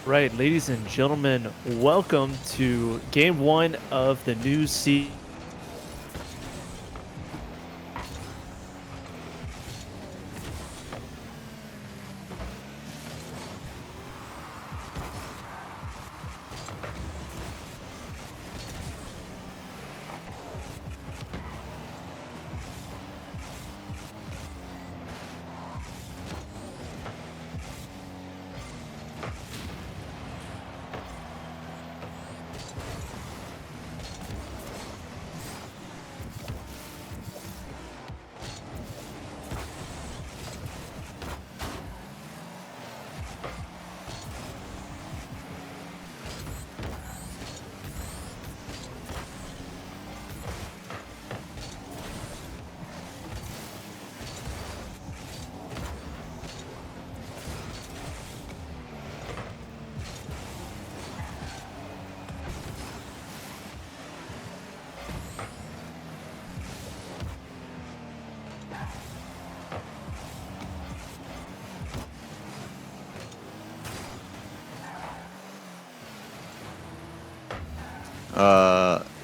Right, ladies and gentlemen, welcome to game one of the new season.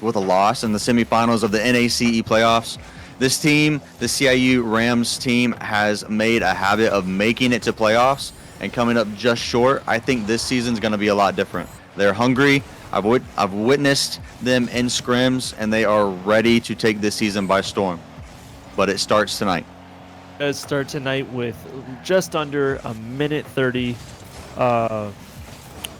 With a loss in the semifinals of the NACE playoffs. This team, the CIU Rams team, has made a habit of making it to playoffs and coming up just short. I think this season's going to be a lot different. They're hungry. I've witnessed them in scrims, and they are ready to take this season by storm. But it starts tonight. It starts tonight with just under a minute 30,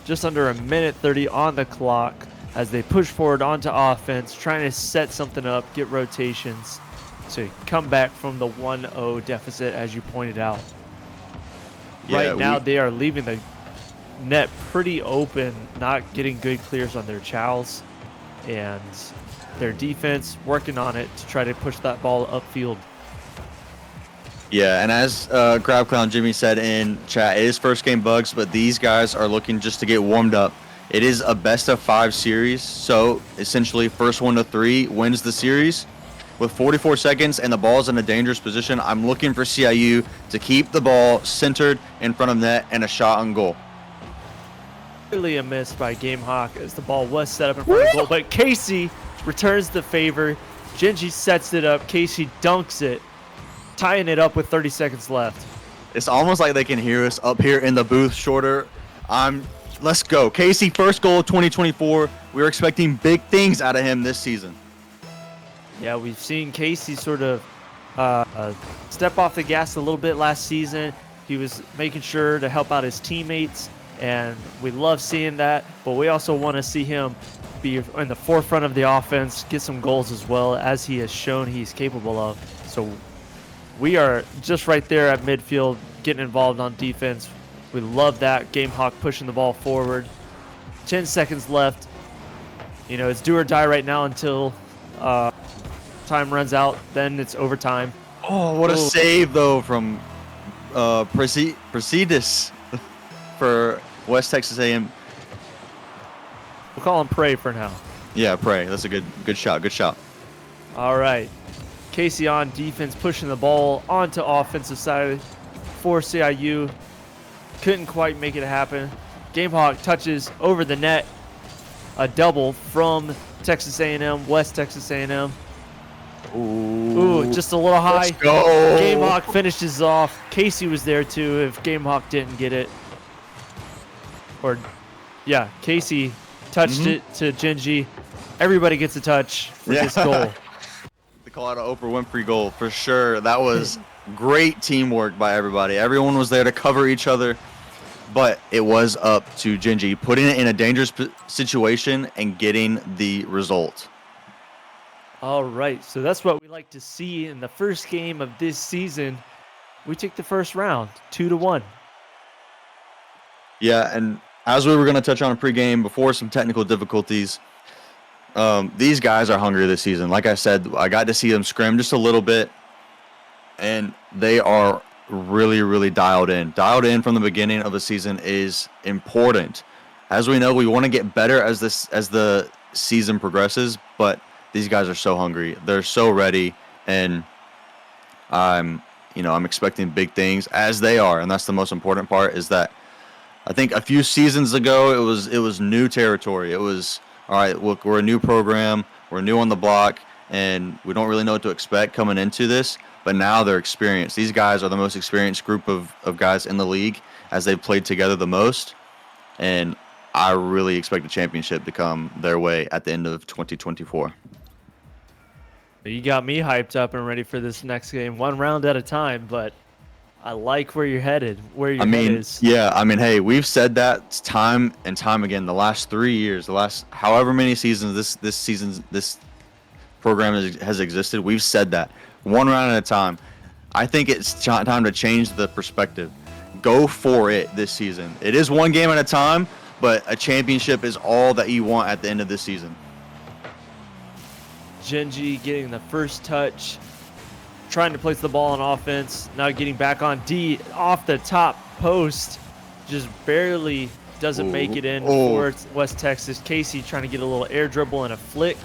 just under a minute 30 on the clock as they push forward onto offense, trying to set something up, get rotations to come back from the 1-0 deficit, as you pointed out. Yeah, right now, they are leaving the net pretty open, not getting good clears on their chows, and their defense working on it to try to push that ball upfield. Yeah, and as Grab Clown Jimmy said in chat, it is first game bugs, but these guys are looking just to get warmed up. It is a best-of-5 series, so essentially first 1 to 3 wins the series. With 44 seconds and the ball's in a dangerous position, I'm looking for CIU to keep the ball centered in front of net and a shot on goal. Really a miss by GameHawk as the ball was set up in front of goal, but Casey returns the favor. Genji sets it up. Casey dunks it, tying it up with 30 seconds left. It's almost like they can hear us up here in the booth shorter. Let's go. Casey, first goal of 2024. We're expecting big things out of him this season. Yeah, we've seen Casey sort of step off the gas a little bit last season. He was making sure to help out his teammates, and we love seeing that. But we also want to see him be in the forefront of the offense, get some goals as well, as he has shown he's capable of. So we are just right there at midfield, getting involved on defense. We love that. GameHawk pushing the ball forward. 10 seconds left. You know, it's do or die right now until time runs out. Then it's overtime. Oh, what a save, though, from Presidis for West Texas A&M. We'll call him Prey for now. Yeah, pray. That's a good shot. Good shot. All right. Casey on defense, pushing the ball onto offensive side for CIU. Couldn't quite make it happen. Gamehawk touches over the net. A double from Texas A&M, West Texas A&M. Ooh, just a little high. Let's go. Gamehawk finishes off. Casey was there too if Gamehawk didn't get it. Or, yeah, Casey touched it to Genji. Everybody gets a touch for this goal. They call it an Oprah Winfrey goal for sure. That was great teamwork by everybody. Everyone was there to cover each other. But it was up to Genji putting it in a dangerous situation and getting the result. All right, so that's what we like to see in the first game of this season. We take the first round, 2-1. Yeah, and as we were going to touch on pregame before some technical difficulties, these guys are hungry this season. Like I said, I got to see them scrim just a little bit, and they are really, really dialed in. Dialed in from the beginning of the season is important. As we know, we want to get better as the season progresses, but these guys are so hungry. They're so ready, and I'm expecting big things as they are, and that's the most important part. Is that I think a few seasons ago it was new territory. It was all right. Look, we're a new program. We're new on the block, and we don't really know what to expect coming into this. But now they're experienced. These guys are the most experienced group of guys in the league as they've played together the most. And I really expect a championship to come their way at the end of 2024. You got me hyped up and ready for this next game, one round at a time, but I like where you're headed, where your head is. Yeah, hey, we've said that time and time again the last 3 years, the last however many seasons this program has existed, we've said that. One round at a time. I think it's time to change the perspective. Go for it this season. It is one game at a time, but a championship is all that you want at the end of this season. Genji getting the first touch, trying to place the ball on offense, now getting back on D off the top post, just barely doesn't make it in for West Texas. Casey trying to get a little air dribble and a flick,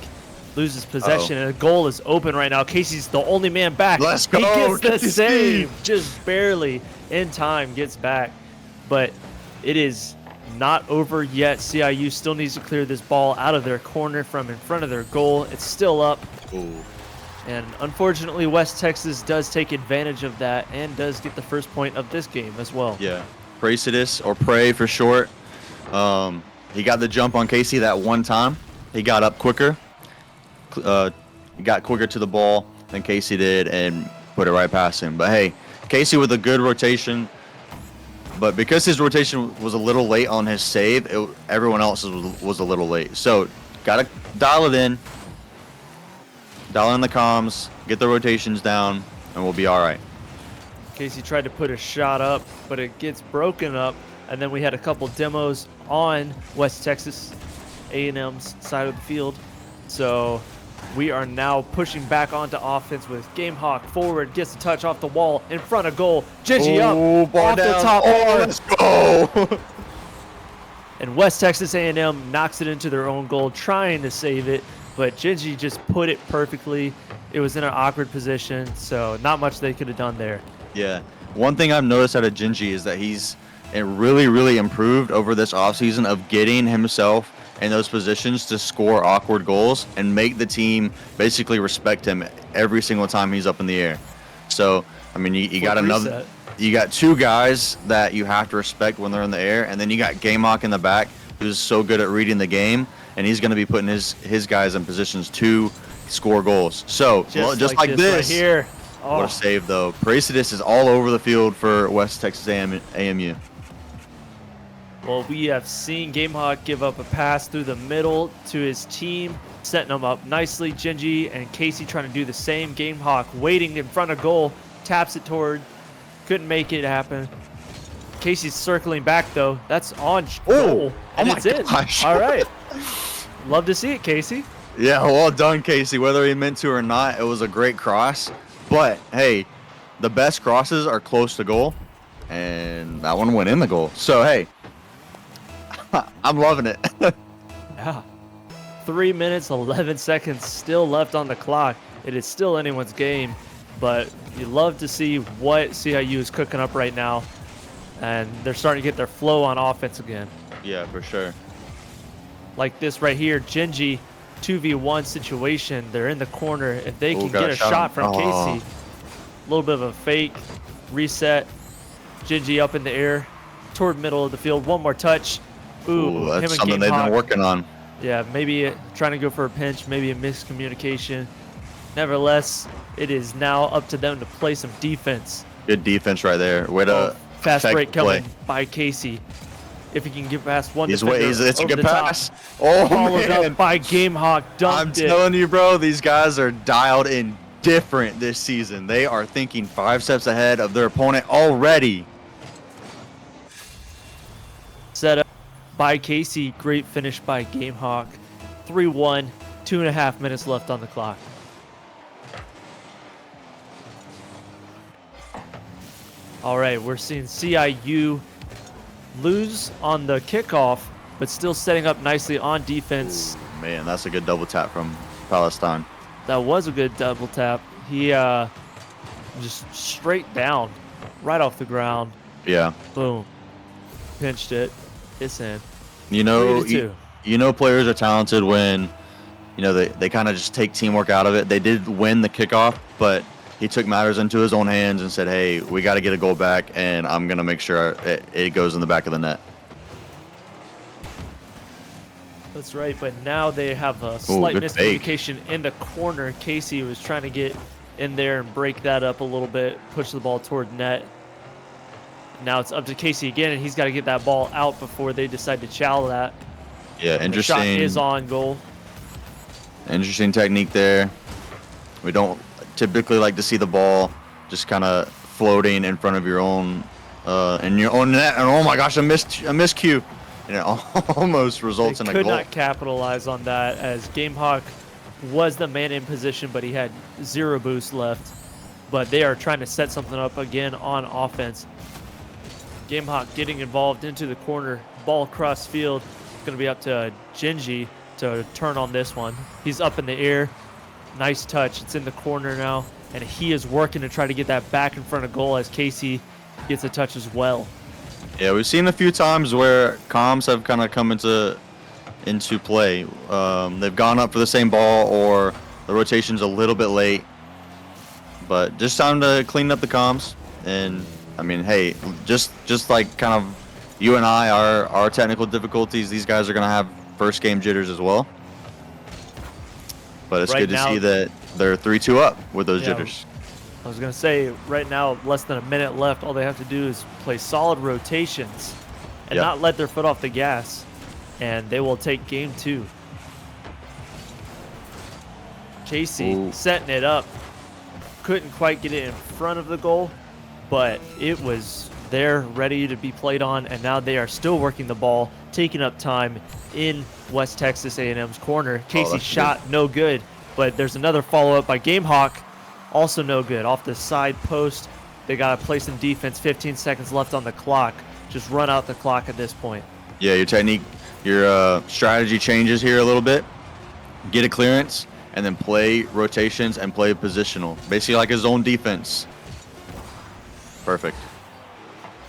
loses possession, and a goal is open right now. Casey's the only man back. Let's go. He gets the save, just barely in time, gets back, but it is not over yet. CIU still needs to clear this ball out of their corner from in front of their goal. It's still up. And unfortunately, West Texas does take advantage of that and does get the first point of this game as well. Yeah, Pracidus, or Pray for short. He got the jump on Casey that one time. He got up quicker. He got quicker to the ball than Casey did and put it right past him. But hey, Casey with a good rotation. But because his rotation was a little late on his save, everyone else was a little late. So got to dial it in. Dial in the comms, get the rotations down, and we'll be all right. Casey tried to put a shot up, but it gets broken up. And then we had a couple demos on West Texas A&M's side of the field. So we are now pushing back onto offense with Gamehawk forward, gets a touch off the wall in front of goal. Genji up off the top. Let's go. And West Texas A&M knocks it into their own goal, trying to save it. But Genji just put it perfectly. It was in an awkward position, so not much they could have done there. Yeah. One thing I've noticed out of Genji is that he's really, really improved over this offseason of getting himself in those positions to score awkward goals and make the team basically respect him every single time he's up in the air. So, I mean, you got two guys that you have to respect when they're in the air, and then you got Gamehawk in the back who's so good at reading the game, and he's going to be putting his guys in positions to score goals. So, just like this right here. What a save, though. Pracidus is all over the field for West Texas AMU. Well, we have seen Gamehawk give up a pass through the middle to his team, setting them up nicely. Genji and Casey trying to do the same. Gamehawk waiting in front of goal, taps it toward, couldn't make it happen. Casey's circling back, though. That's on goal, and it's in. All right. Love to see it, Casey. Yeah, well done, Casey. Whether he meant to or not, it was a great cross. But, hey, the best crosses are close to goal, and that one went in the goal. So, hey, I'm loving it. Yeah. 3 minutes, 11 seconds still left on the clock. It is still anyone's game, but you love to see what CIU is cooking up right now, and they're starting to get their flow on offense again. Yeah, for sure. Like this right here, Genji 2v1 situation. They're in the corner. If they can got get a shot from him. Casey, a little bit of a fake reset. Genji up in the air toward middle of the field. One more touch. Ooh, that's something they've been working on. Yeah, maybe trying to go for a pinch, maybe a miscommunication. Nevertheless, it is now up to them to play some defense. Good defense right there. Way to fast break coming play by Casey. If he can get past one He's defender it's a over good the top. pass. Oh, Followed man. up by GameHawk. I'm telling you, bro, these guys are dialed in different this season. They are thinking 5 steps ahead of their opponent already. Set up by Casey. Great finish by GameHawk. 3-1. 2.5 minutes left on the clock. All right, we're seeing CIU lose on the kickoff, but still setting up nicely on defense. Ooh, man, that's a good double tap from Palestine. That was a good double tap. He just straight down, right off the ground. Yeah. Boom. Pinched it. It's in. You know, 3-2. you know players are talented when, you know, they kind of just take teamwork out of it. They did win the kickoff, but he took matters into his own hands and said, hey, we got to get a goal back, and I'm going to make sure it goes in the back of the net. That's right, but now they have a slight good miscommunication in the corner. Casey was trying to get in there and break that up a little bit, push the ball toward net. Now it's up to Casey again, and he's got to get that ball out before they decide to chow that. Yeah, interesting. The shot is on goal. Interesting technique there. We don't typically like to see the ball just kind of floating in front of your own net. And oh my gosh, a miscue. And it almost results in a goal. Could not capitalize on that as GameHawk was the man in position, but he had 0 boost left. But they are trying to set something up again on offense. GameHawk getting involved into the corner, ball across field. It's going to be up to Genji to turn on this one. He's up in the air. Nice touch. It's in the corner now, and he is working to try to get that back in front of goal as Casey gets a touch as well. Yeah, we've seen a few times where comms have kind of come into play. They've gone up for the same ball, or the rotation's a little bit late. But just time to clean up the comms. And I mean, hey, just like kind of you and I, our technical difficulties, these guys are gonna have first game jitters as well. But it's good to see that they're 3-2 up with those jitters. I was going to say, right now, less than a minute left. All they have to do is play solid rotations and not let their foot off the gas, and they will take game 2. Casey setting it up. Couldn't quite get it in front of the goal, but it was there ready to be played on, and now they are still working the ball, taking up time in West Texas A&M's corner. Casey shot no good, but there's another follow-up by GameHawk. Also no good. Off the side post, they got to play some defense. 15 seconds left on the clock. Just run out the clock at this point. Yeah, your technique, your strategy changes here a little bit. Get a clearance, and then play rotations and play positional. Basically like a zone defense. Perfect.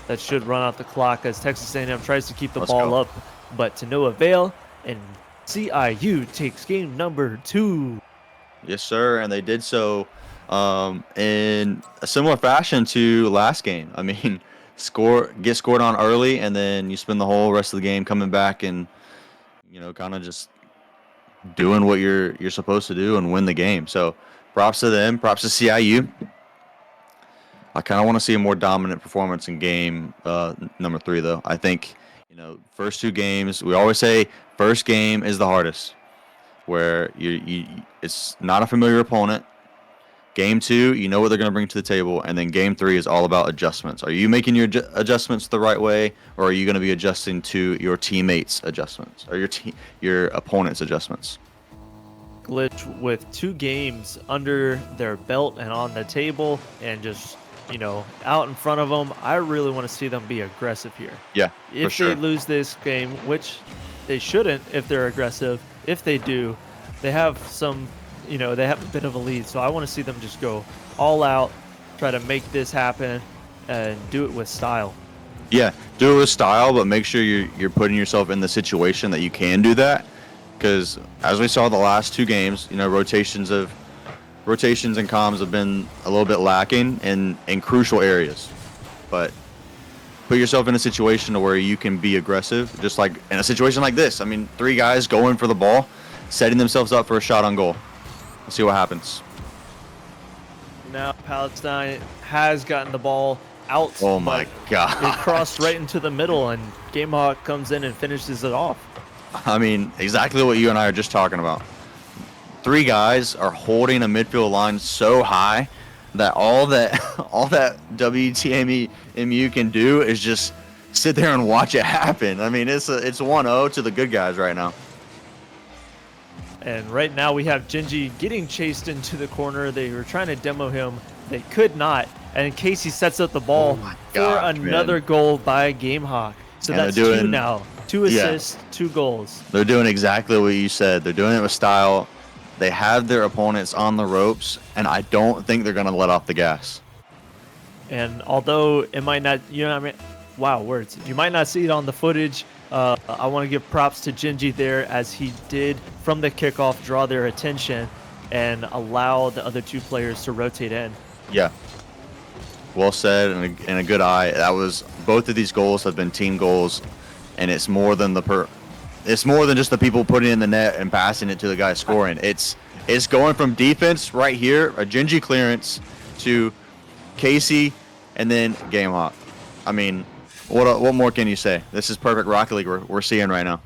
That should run out the clock as Texas A&M tries to keep the ball up, but to no avail, and CIU takes game number 2. Yes, sir, and they did so in a similar fashion to last game. I mean, get scored on early, and then you spend the whole rest of the game coming back and, you know, kind of just doing what you're supposed to do and win the game. So props to them, props to CIU. I kind of want to see a more dominant performance in game number 3, though. I think, you know, first 2 games, we always say first game is the hardest, where it's not a familiar opponent. Game 2, you know what they're going to bring to the table, and then game 3 is all about adjustments. Are you making your adjustments the right way, or are you going to be adjusting to your teammates' adjustments, or your opponent's adjustments? Glitch with 2 games under their belt and on the table, and just, you know, out in front of them. I really want to see them be aggressive here. Yeah, if for sure. They lose this game, which they shouldn't if they're aggressive, if they do, they have some, they have a bit of a lead. So I want to see them just go all out, try to make this happen, and do it with style. Yeah, do it with style, but make sure you're putting yourself in the situation that you can do that. Because as we saw the last 2 games, rotations and comms have been a little bit lacking in crucial areas. But put yourself in a situation where you can be aggressive, just like in a situation like this. I mean, 3 guys going for the ball, setting themselves up for a shot on goal. Let's see what happens. Now Palestine has gotten the ball out. Oh my God. It crossed right into the middle, and Gamehawk comes in and finishes it off. I mean, exactly what you and I are just talking about. 3 guys are holding a midfield line so high that all that WTMU can do is just sit there and watch it happen. I mean, it's 1-0 to the good guys right now. And right now we have Gingy getting chased into the corner. They were trying to demo him. They could not. And Casey sets up the ball for another goal by Gamehawk. So that's 2 now. 2 assists, 2 goals. They're doing exactly what you said. They're doing it with style. They have their opponents on the ropes, and I don't think they're going to let off the gas. And although it might not, wow, words. You might not see it on the footage. I want to give props to Gingy there, as he did from the kickoff draw their attention and allow the other 2 players to rotate in. Yeah. Well said, and a good eye. Both of these goals have been team goals, and it's more than just the people putting it in the net and passing it to the guy scoring. It's going from defense right here, a Gingy clearance, to Casey, and then Gamehawk. I mean, what more can you say? This is perfect Rocket League we're seeing right now.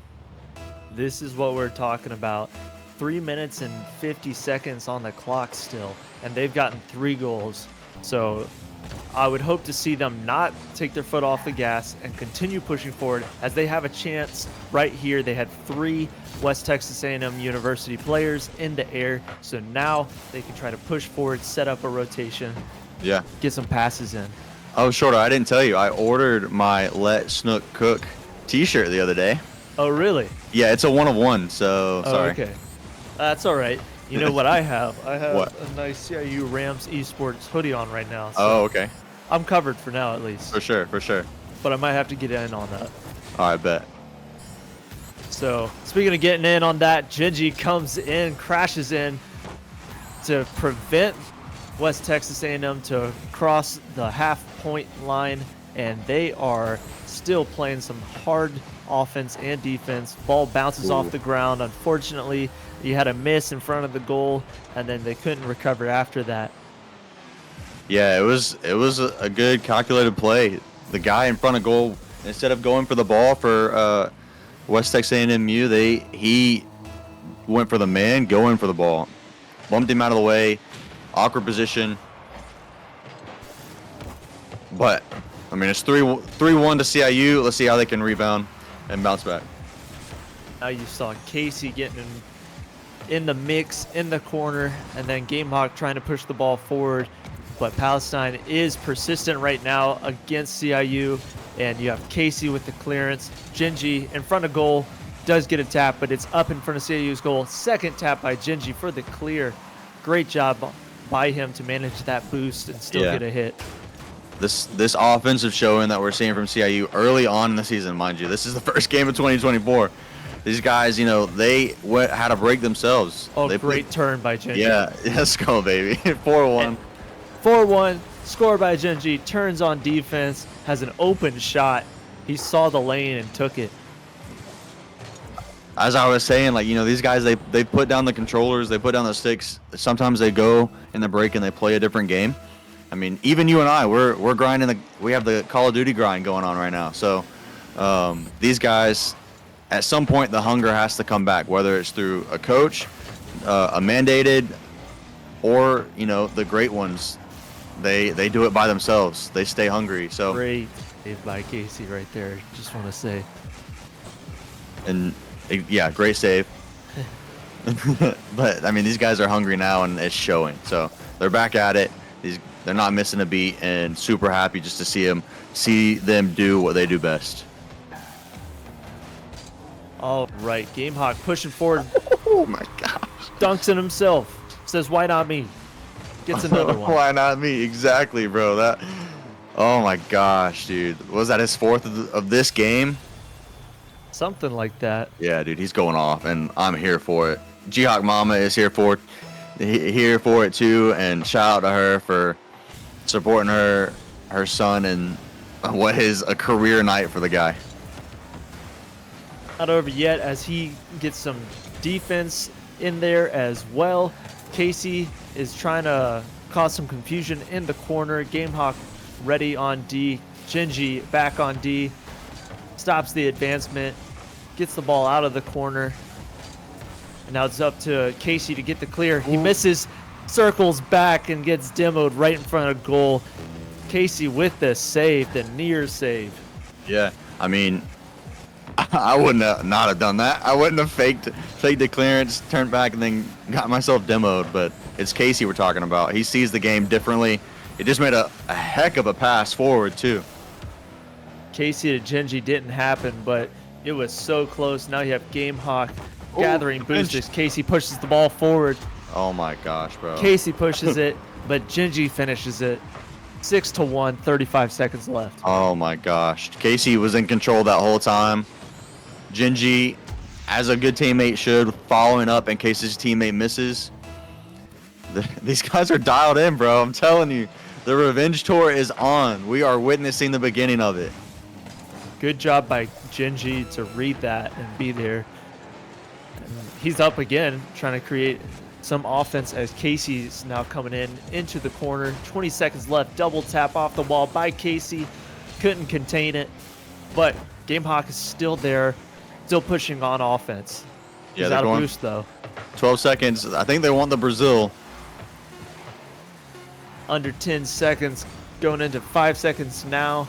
This is what we're talking about. 3 minutes and 50 seconds on the clock still, and they've gotten 3 goals. So I would hope to see them not take their foot off the gas and continue pushing forward, as they have a chance right here. They had 3 West Texas A&M University players in the air, so now they can try to push forward, set up a rotation, get some passes in. Oh, Shorter, I didn't tell you. I ordered my Let Snook Cook t-shirt the other day. Oh, really? Yeah, it's a 1 of 1, so sorry. Okay. That's all right. You know what I have? I have What? a nice CIU Rams Esports hoodie on right now. So Oh, okay. I'm covered for now, at least. For sure. But I might have to get in on that. I bet. So, speaking of getting in on that, Gingy comes in, crashes in to prevent West Texas A&M to cross the half-point line, and they are still playing some hard offense and defense. Ball bounces off the ground. Unfortunately, you had a miss in front of the goal, and then they couldn't recover after that. Yeah, it was a good calculated play. The guy in front of goal, instead of going for the ball for West Texas A&MU, he went for the man going for the ball. Bumped him out of the way. Awkward position. But, I mean, it's 3-1 to CIU. Let's see how they can rebound and bounce back. Now you saw Casey getting in the mix, in the corner, and then Gamehawk trying to push the ball forward. But Palestine is persistent right now against CIU, and you have Casey with the clearance. Gingy in front of goal does get a tap, but it's up in front of CIU's goal. Second tap by Gingy for the clear. Great job by him to manage that boost and still get a hit. This offensive showing that we're seeing from CIU early on in the season, mind you, this is the first game of 2024. These guys, they had to break themselves. Oh, great turn by Gingy. Yeah, let's go, baby. 4-1. 4-1, score by Gingy, turns on defense, has an open shot. He saw the lane and took it. As I was saying, these guys, they put down the controllers, they put down the sticks. Sometimes they go in the break and they play a different game. I mean, even you and I, we're grinding. We have the Call of Duty grind going on right now. So these guys, at some point, the hunger has to come back, whether it's through a coach, a mandated, or the great ones. They do it by themselves. They stay hungry. So great save by Casey right there. Just want to say. And yeah, great save. But I mean, these guys are hungry now, and it's showing. So they're back at it. They're not missing a beat, and super happy just to see them do what they do best. All right, GameHawk pushing forward, Oh my gosh. dunks in himself. Says, "Why not me?" Gets another one. Why not me? Exactly, bro. That. Oh my gosh, dude. Was that his fourth of this game? Something like that. Yeah, dude, he's going off, and I'm here for it. G-Hawk Mama is here for it too, and shout out to her for supporting her son, and what is a career night for the guy. Not over yet as he gets some defense in there as well. Casey is trying to cause some confusion in the corner. GameHawk ready on D. Gingy back on D. Stops the advancement. Gets the ball out of the corner. And now it's up to Casey to get the clear. He misses, circles back, and gets demoed right in front of goal. Casey with the save, the near save. Yeah, I mean, I wouldn't have not have done that. I wouldn't have faked the clearance, turned back, and then got myself demoed. But it's Casey we're talking about. He sees the game differently. It just made a heck of a pass forward too. Casey to Genji didn't happen, but it was so close. Now you have GameHawk gathering boosters. Casey pushes the ball forward. Oh my gosh, bro. Casey pushes it, but Genji finishes it. 6-1, 35 seconds left. Oh my gosh. Casey was in control that whole time. Gingy, as a good teammate should, following up in case his teammate misses. These guys are dialed in, bro. I'm telling you. The revenge tour is on. We are witnessing the beginning of it. Good job by Genji to read that and be there. And he's up again, trying to create some offense as Casey's now coming into the corner. 20 seconds left. Double tap off the wall by Casey. Couldn't contain it. But GameHawk is still there, still pushing on offense. He's out of boost, though. 12 seconds. I think they want the Brazil. Under 10 seconds, going into 5 seconds now.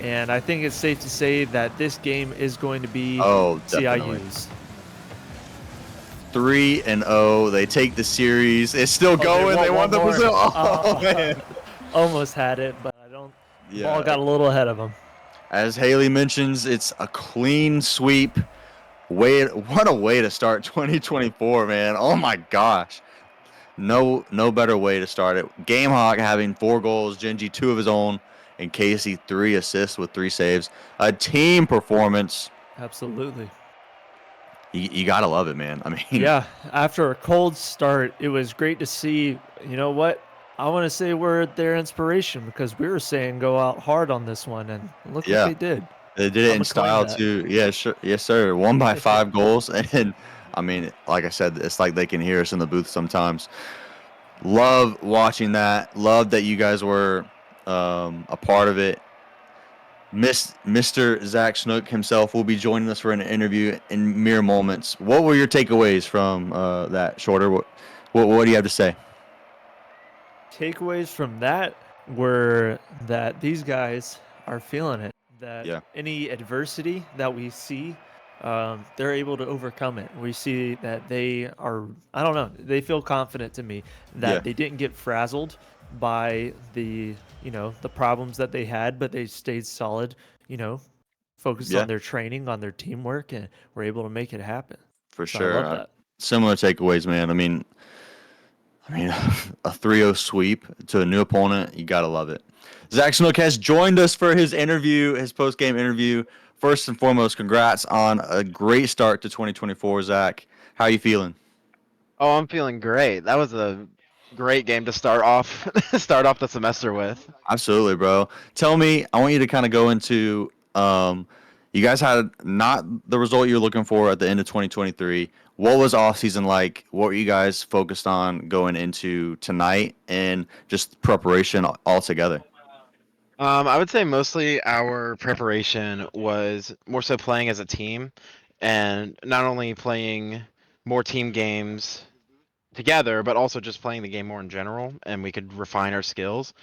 And I think it's safe to say that this game is going to be CIU's. 3-0. They take the series. It's still going. They won the Brazil. Oh, man. Almost had it, but I don't. Yeah. Ball got a little ahead of them. As Haley mentions, it's a clean sweep. What a way to start 2024, man. Oh my gosh. No better way to start it. GameHawk having 4 goals, Genji 2 of his own, and Casey 3 assists with 3 saves. A team performance. Absolutely. You gotta love it, man. I mean, yeah. After a cold start, it was great to see. You know what? I want to say we're their inspiration because we were saying go out hard on this one, and look what they did. They did it in style too. Yeah, sure. Yes, sir. Won by 5 goals, and I mean, like I said, it's like they can hear us in the booth sometimes. Love watching that. Love that you guys were a part of it. Mr. Zach Snook himself will be joining us for an interview in mere moments. What were your takeaways from that, Shorter? What do you have to say? Takeaways from that were that these guys are feeling it. That any adversity that we see, they're able to overcome it. We see that they are, I don't know, they feel confident to me that they didn't get frazzled by the problems that they had, but they stayed solid, focused on their training, on their teamwork, and were able to make it happen. For sure. I love that. Similar takeaways, man. I mean, a 3-0 sweep to a new opponent, you got to love it. Zach Snook has joined us for his interview, his post-game interview. First and foremost, congrats on a great start to 2024, Zach. How are you feeling? Oh, I'm feeling great. That was a great game to start off the semester with. Absolutely, bro. Tell me, I want you to kind of go into you guys had not the result you're looking for at the end of 2023. What was off season like? What were you guys focused on going into tonight and just preparation altogether? I would say mostly our preparation was more so playing as a team and not only playing more team games together, but also just playing the game more in general, and we could refine our skills.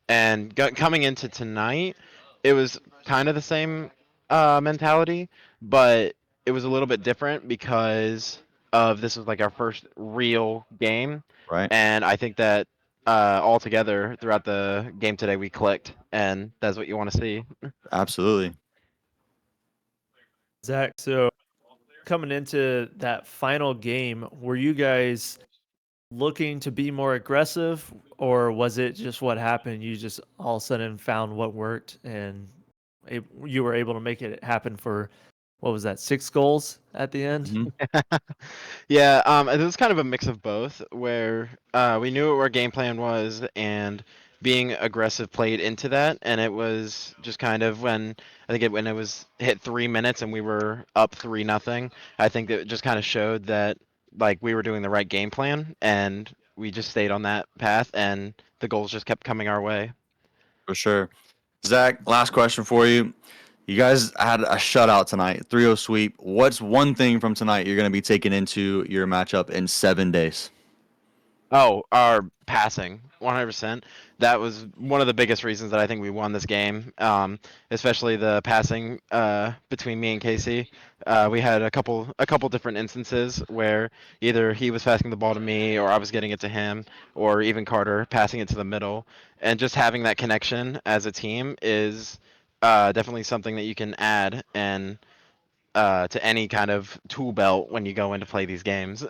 And coming into tonight, it was kind of the same mentality, but it was a little bit different because of this was like our first real game. Right. And I think that all together throughout the game today we clicked, and that's what you want to see. Absolutely. Zach, so coming into that final game, were you guys looking to be more aggressive, or was it just what happened? You just all of a sudden found what worked, and you were able to make it happen for what was that, 6 goals at the end? Mhm. Yeah, it was kind of a mix of both, where we knew what our game plan was, and being aggressive played into that, and it was just kind of when it was hit 3 minutes and we were up 3-0. I think that it just kind of showed that like we were doing the right game plan, and we just stayed on that path, and the goals just kept coming our way. For sure. Zach, last question for you. You guys had a shutout tonight, 3-0 sweep. What's one thing from tonight you're going to be taking into your matchup in 7 days? Oh, our passing, 100%. That was one of the biggest reasons that I think we won this game. Especially the passing between me and Casey. We had a couple different instances where either he was passing the ball to me, or I was getting it to him, or even Carter passing it to the middle. And just having that connection as a team is definitely something that you can add and to any kind of tool belt when you go in to play these games.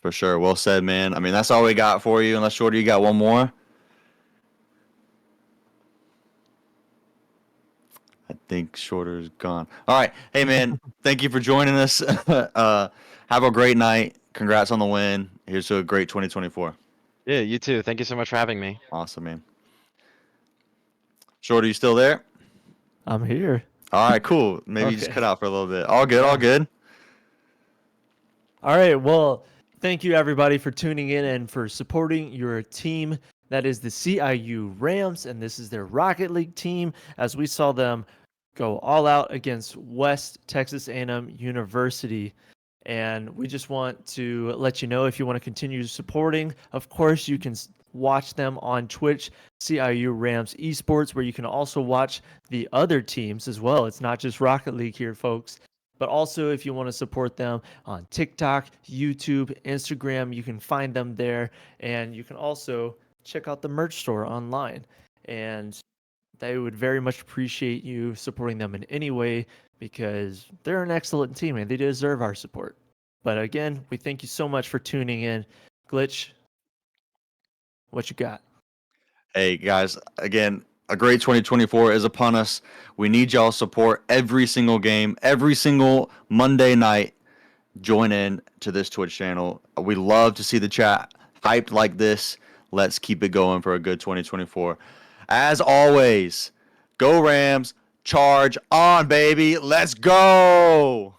For sure. Well said, man. I mean, that's all we got for you. Unless, Shorty, you got one more? I think Shorter's gone. All right. Hey, man, thank you for joining us. Have a great night. Congrats on the win. Here's to a great 2024. Yeah, you too. Thank you so much for having me. Awesome, man. Shorty, you still there? I'm here. All right, cool. Maybe you just Okay. cut out for a little bit. All good, all good. All right. Well, thank you everybody for tuning in and for supporting your team. That is the CIU Rams, and this is their Rocket League team. As we saw them go all out against West Texas A&M University, and we just want to let you know if you want to continue supporting. Of course, you can watch them on Twitch, CIU Rams Esports, where you can also watch the other teams as well. It's not just Rocket League here, folks. But also, if you want to support them on TikTok, YouTube, Instagram, you can find them there. And you can also check out the merch store online. And they would very much appreciate you supporting them in any way because they're an excellent team and they deserve our support. But again, we thank you so much for tuning in. Glitch, what you got? Hey, guys, again, a great 2024 is upon us. We need y'all support every single game, every single Monday night. Join in to this Twitch channel. We love to see the chat hyped like this. Let's keep it going for a good 2024. As always, go Rams, charge on, baby. Let's go.